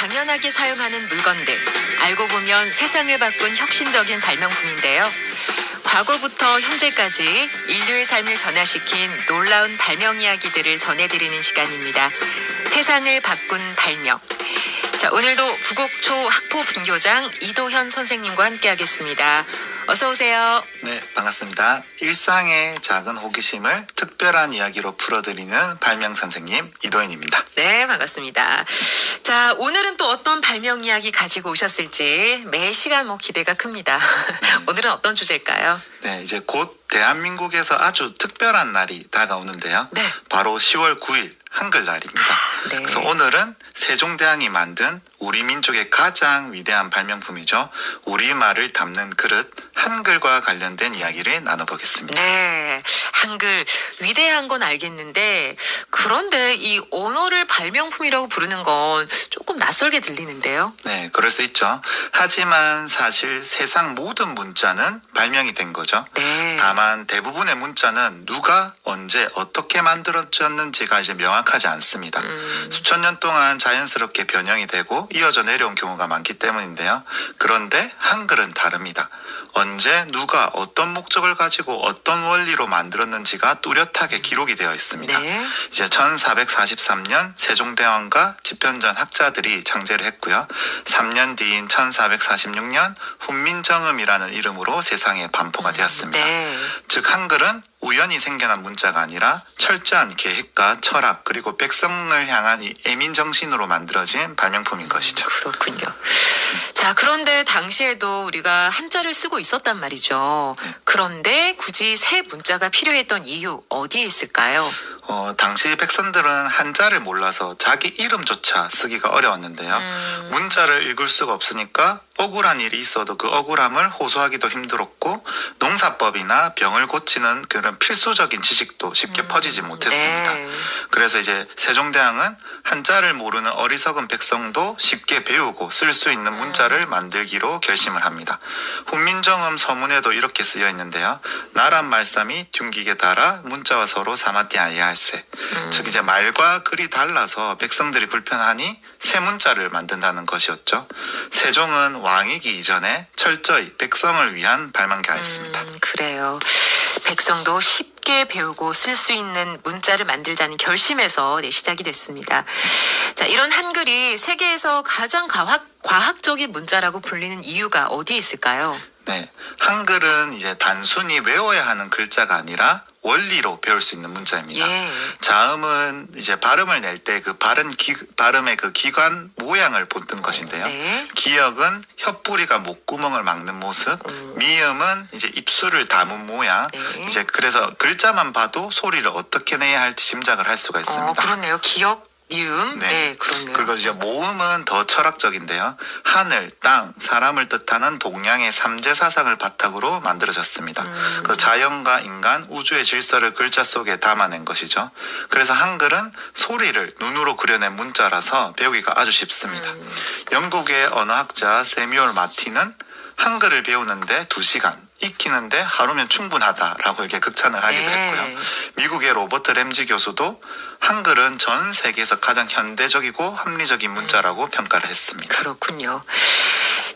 당연하게 사용하는 물건들. 알고 보면 세상을 바꾼 혁신적인 발명품인데요. 과거부터 현재까지 인류의 삶을 변화시킨 놀라운 발명 이야기들을 전해드리는 시간입니다. 세상을 바꾼 발명. 자, 오늘도 부곡초 학포 분교장 이도현 선생님과 함께하겠습니다. 어서 오세요. 네, 반갑습니다. 일상의 작은 호기심을 특별한 이야기로 풀어드리는 발명 선생님 이도현입니다. 네, 반갑습니다. 자, 오늘은 또 어떤 발명 이야기 가지고 오셨을지 매 시간 기대가 큽니다. 오늘은 어떤 주제일까요? 네, 이제 곧 대한민국에서 아주 특별한 날이 다가오는데요. 네. 바로 10월 9일 한글날입니다. 네. 그래서 오늘은 세종대왕이 만든 우리 민족의 가장 위대한 발명품이죠. 우리말을 담는 그릇, 한글과 관련된 이야기를 나눠보겠습니다. 네, 한글 위대한 건 알겠는데 그런데 이 언어를 발명품이라고 부르는 건 조금 낯설게 들리는데요. 네, 그럴 수 있죠. 하지만 사실 세상 모든 문자는 발명이 된 거죠. 네. 다만 대부분의 문자는 누가 언제 어떻게 만들어졌는지가 이제 명확하지 않습니다. 수천 년 동안 자연스럽게 변형이 되고 이어져 내려온 경우가 많기 때문인데요. 그런데 한글은 다릅니다. 언제 누가 어떤 목적을 가지고 어떤 원리로 만들었는지가 뚜렷하게 기록이 되어 있습니다. 네. 이제 1443년 세종대왕과 집현전 학자들이 창제를 했고요. 3년 뒤인 1446년 훈민정음이라는 이름으로 세상에 반포가 되었습니다. 네. 즉 한글은 우연히 생겨난 문자가 아니라 철저한 계획과 철학 그리고 백성을 향한 이 애민정신으로 만들어진 발명품인 것이죠. 그렇군요. 자, 그런데 당시에도 우리가 한자를 쓰고 있었단 말이죠. 그런데 굳이 새 문자가 필요했던 이유 어디에 있을까요? 당시 백성들은 한자를 몰라서 자기 이름조차 쓰기가 어려웠는데요. 문자를 읽을 수가 없으니까 억울한 일이 있어도 그 억울함을 호소하기도 힘들었고 농사법이나 병을 고치는 그런 필수적인 지식도 쉽게 퍼지지 못했습니다. 네. 그래서 이제 세종대왕은 한자를 모르는 어리석은 백성도 쉽게 배우고 쓸 수 있는 문자를 만들기로 결심을 합니다. 훈민정음 서문에도 이렇게 쓰여 있는데요. 나란 말씀이 튕기게 달아 문자와 서로 사마띠 아이할세. 즉 이제 말과 글이 달라서 백성들이 불편하니 새 문자를 만든다는 것이었죠. 세종은 왕이기 이전에 철저히 백성을 위한 발명가였습니다. 그래요. 백성도 쉽게 배우고 쓸 수 있는 문자를 만들자는 결심에서 시작이 됐습니다. 자, 이런 한글이 세계에서 가장 과학적인 문자라고 불리는 이유가 어디에 있을까요? 네, 한글은 이제 단순히 외워야 하는 글자가 아니라 원리로 배울 수 있는 문자입니다. 예. 자음은 이제 발음을 낼 때 그 발음의 그 기관 모양을 보는 것인데요. 네. 기역은 혓뿌리가 목구멍을 막는 모습, 미음은 이제 입술을 담은 모양. 네. 이제 그래서 글자만 봐도 소리를 어떻게 내야 할지 짐작을 할 수가 있습니다. 그렇네요. 기역, 미음. 네. 네, 그렇네요. 그리고 이제 모음은 더 철학적인데요. 하늘, 땅, 사람을 뜻하는 동양의 삼재 사상을 바탕으로 만들어졌습니다. 그래서 자연과 인간, 우주의 질서를 글자 속에 담아낸 것이죠. 그래서 한글은 소리를 눈으로 그려낸 문자라서 배우기가 아주 쉽습니다. 영국의 언어학자 세뮤얼 마틴은 한글을 배우는데 2시간, 익히는데 하루면 충분하다라고 이렇게 극찬을 하기도 네. 했고요. 미국의 로버트 램지 교수도 한글은 전 세계에서 가장 현대적이고 합리적인 문자라고 평가를 했습니다. 그렇군요.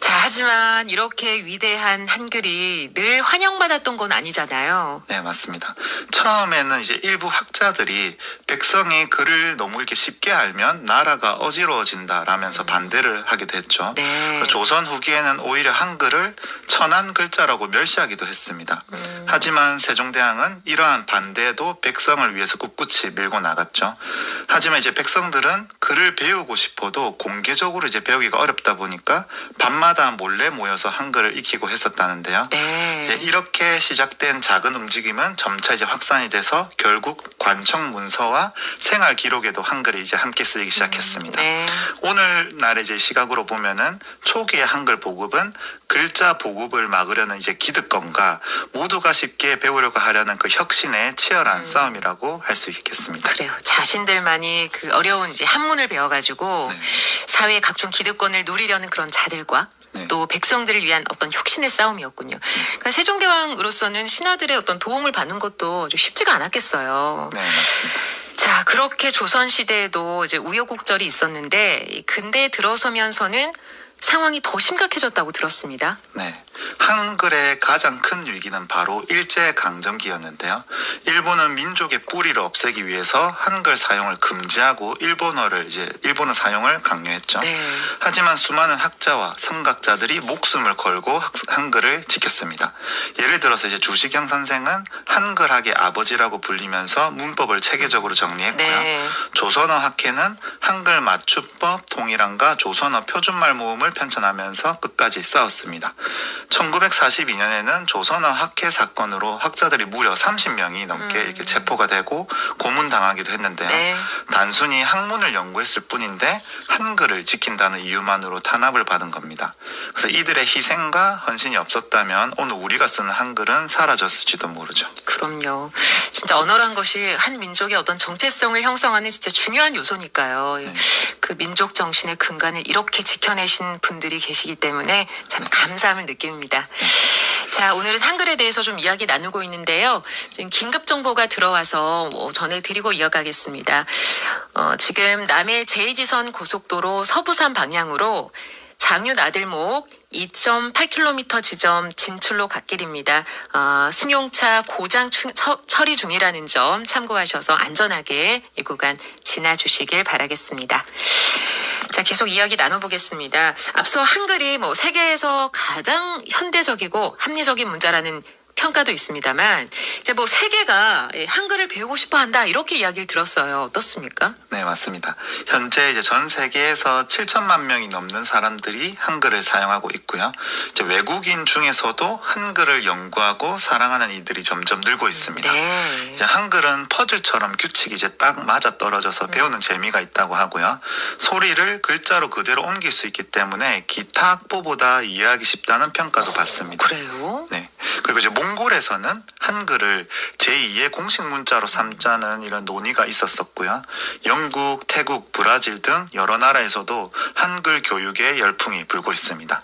자, 하지만 이렇게 위대한 한글이 늘 환영받았던 건 아니잖아요. 네, 맞습니다. 처음에는 이제 일부 학자들이 백성이 글을 너무 이렇게 쉽게 알면 나라가 어지러워진다라면서 반대를 하기도 했죠. 네. 조선 후기에는 오히려 한글을 천한 글자라고 멸시하기도 했습니다. 하지만 세종대왕은 이러한 반대에도 백성을 위해서 꿋꿋이 밀고 나갔죠. 하지만 이제 백성들은 글을 배우고 싶어도 공개적으로 이제 배우기가 어렵다 보니까 밤마다 몰래 모여서 한글을 익히고 했었다는데요. 네. 이제 이렇게 시작된 작은 움직임은 점차 이제 확산이 돼서 결국 관청 문서와 생활 기록에도 한글이 이제 함께 쓰이기 시작했습니다. 네. 오늘날의 이제 시각으로 보면은 초기의 한글 보급은 글자 보급을 막으려는 이제 기득권과 모두가 쉽게 배우려고 하려는 그 혁신의 치열한 싸움이라고 할 수 있겠습니다. 그래요. 자신들만이 그 어려운 이제 한문을 배워가지고 네. 사회의 각종 기득권을 누리려는 그런 자들과 네. 또 백성들을 위한 어떤 혁신의 싸움이었군요. 그러니까 세종대왕으로서는 신하들의 어떤 도움을 받는 것도 좀 쉽지가 않았겠어요. 네, 맞습니다. 자, 그렇게 조선시대에도 이제 우여곡절이 있었는데, 이 근대에 들어서면서는 상황이 더 심각해졌다고 들었습니다. 네. 한글의 가장 큰 위기는 바로 일제강점기였는데요. 일본은 민족의 뿌리를 없애기 위해서 한글 사용을 금지하고 일본어 사용을 강요했죠. 네. 하지만 수많은 학자와 선각자들이 목숨을 걸고 한글을 지켰습니다. 예를 들어서 이제 주시경 선생은 한글학의 아버지라고 불리면서 문법을 체계적으로 정리했고요. 네. 조선어 학회는 한글 맞춤법 통일함과 조선어 표준말 모음을 편찬하면서 끝까지 싸웠습니다. 1942년에는 조선어 학회 사건으로 학자들이 무려 30명이 넘게 이렇게 체포가 되고 고문당하기도 했는데요. 네. 단순히 학문을 연구했을 뿐인데 한글을 지킨다는 이유만으로 탄압을 받은 겁니다. 그래서 이들의 희생과 헌신이 없었다면 오늘 우리가 쓰는 한글은 사라졌을지도 모르죠. 그럼요. 진짜 언어란 것이 한 민족의 어떤 정체성을 형성하는 진짜 중요한 요소니까요. 네. 그 민족 정신의 근간을 이렇게 지켜내신 분들이 계시기 때문에 참 감사함을 느낍니다. 자, 오늘은 한글에 대해서 좀 이야기 나누고 있는데요. 지금 긴급 정보가 들어와서 전해드리고 이어가겠습니다. 지금 남해 제2지선 고속도로 서부산 방향으로 장유 나들목 2.8km 지점 진출로 갓길입니다. 승용차 고장 처리 중이라는 점 참고하셔서 안전하게 이 구간 지나주시길 바라겠습니다. 자, 계속 이야기 나눠보겠습니다. 앞서 한글이 세계에서 가장 현대적이고 합리적인 문자라는 평가도 있습니다만 이제 세계가 한글을 배우고 싶어 한다 이렇게 이야기를 들었어요. 어떻습니까? 네, 맞습니다. 현재 이제 전 세계에서 7천만 명이 넘는 사람들이 한글을 사용하고 있고요. 이제 외국인 중에서도 한글을 연구하고 사랑하는 이들이 점점 늘고 있습니다. 네. 이제 한글은 퍼즐처럼 규칙이 이제 딱 맞아 떨어져서 배우는 재미가 있다고 하고요. 소리를 글자로 그대로 옮길 수 있기 때문에 기타 악보보다 이해하기 쉽다는 평가도 받습니다. 그래요? 네. 그리고 이제 몽골에서는 한글을 제2의 공식 문자로 삼자는 이런 논의가 있었었고요. 영국, 태국, 브라질 등 여러 나라에서도 한글 교육에 열풍이 불고 있습니다.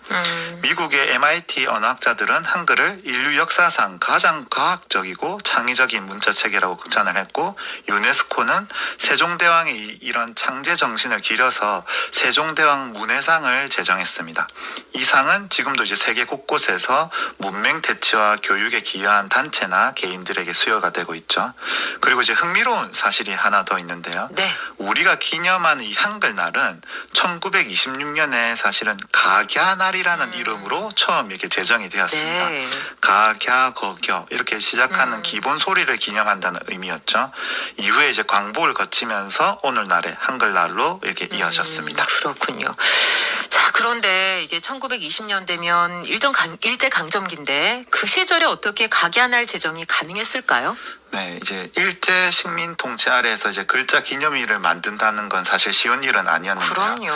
미국의 MIT 언어학자들은 한글을 인류 역사상 가장 과학적이고 창의적인 문자체계라고 극찬을 했고, 유네스코는 세종대왕의 이런 창제 정신을 기려서 세종대왕 문해상을 제정했습니다. 이 상은 지금도 이제 세계 곳곳에서 문맹 대치와 교육에 기여한 단체나 개인들에게 수여가 되고 있죠. 그리고 이제 흥미로운 사실이 하나 더 있는데요. 네. 우리가 기념하는 이 한글날은 1926년에 사실은 각야날이라는 이름으로 처음 이렇게 제정이 되었습니다. 네. 가갸 거겨 이렇게 시작하는 기본 소리를 기념한다는 의미였죠. 이후에 이제 광복을 거치면서 오늘날의 한글날로 이렇게 이어졌습니다. 그렇군요. 자, 그런데 이게 1920년대면 일제 강점기인데 그 시절에 어떻게 각야날 제정이 가능했을까요? 네, 이제 일제 식민 통치 아래에서 이제 글자 기념일을 만든다는 건 사실 쉬운 일은 아니었는데요. 그럼요.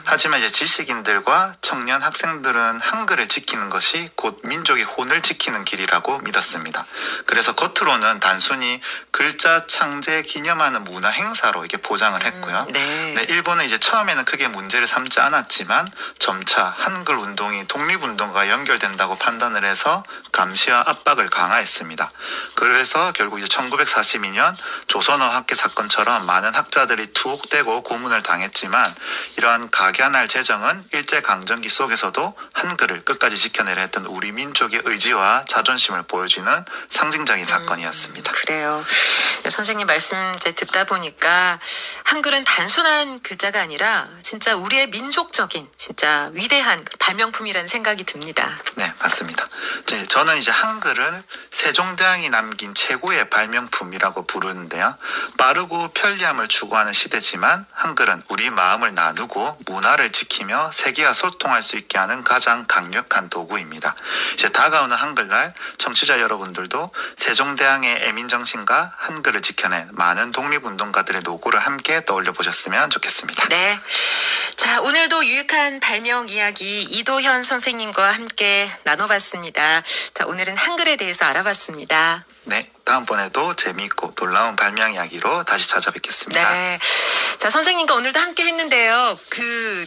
하지만 이제 지식인들과 청년 학생들은 한글을 지키는 것이 곧 민족의 혼을 지키는 길이라고 믿었습니다. 그래서 겉으로는 단순히 글자 창제 기념하는 문화 행사로 이렇게 포장을 했고요. 네. 네, 일본은 이제 처음에는 크게 문제를 삼지 않았지만 점차 한글 운동이 독립운동과 연결된다고 판단을 해서 감시와 압박을 강화했습니다. 그래서 결국 이제 1942년 조선어 학회 사건처럼 많은 학자들이 투옥되고 고문을 당했지만, 이러한 각야날 제정은 일제강점기 속에서도 한글을 끝까지 지켜내려 했던 우리 민족의 의지와 자존심을 보여주는 상징적인 사건이었습니다. 그래요. 선생님 말씀 이제 듣다 보니까 한글은 단순한 글자가 아니라 진짜 우리의 민족적인 진짜 위대한 발명품이라는 생각이 듭니다. 네, 맞습니다. 저는 이제 한글을 세종대왕이 남긴 최고의 발명품이라고 부르는데요. 빠르고 편리함을 추구하는 시대지만 한글은 우리 마음을 나누고 문화를 지키며 세계와 소통할 수 있게 하는 가장 강력한 도구입니다. 이제 다가오는 한글날 청취자 여러분들도 세종대왕의 애민정신과 한글을 지켜낸 많은 독립운동가들의 노고를 함께 떠올려 보셨으면 좋겠습니다. 네. 자, 오늘도 유익한 발명 이야기 이도현 선생님과 함께 나눠봤습니다. 자, 오늘은 한글에 대해서 알아봤습니다. 네. 다음번에도 재미있고 놀라운 발명 이야기로 다시 찾아뵙겠습니다. 네. 자, 선생님과 오늘도 함께 했는데요.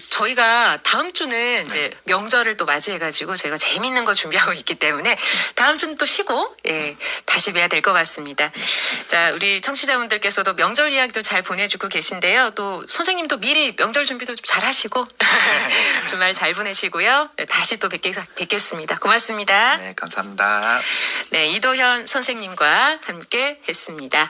저희가 다음 주는 이제 명절을 또 맞이해가지고 저희가 재밌는 거 준비하고 있기 때문에 다음 주는 또 쉬고, 예, 다시 뵈야 될 것 같습니다. 자, 우리 청취자분들께서도 명절 이야기도 잘 보내주고 계신데요. 또 선생님도 미리 명절 준비도 좀 잘 하시고 주말 잘 보내시고요. 네, 다시 또 뵙겠습니다. 고맙습니다. 네, 감사합니다. 네, 이도현 선생님과 함께 했습니다.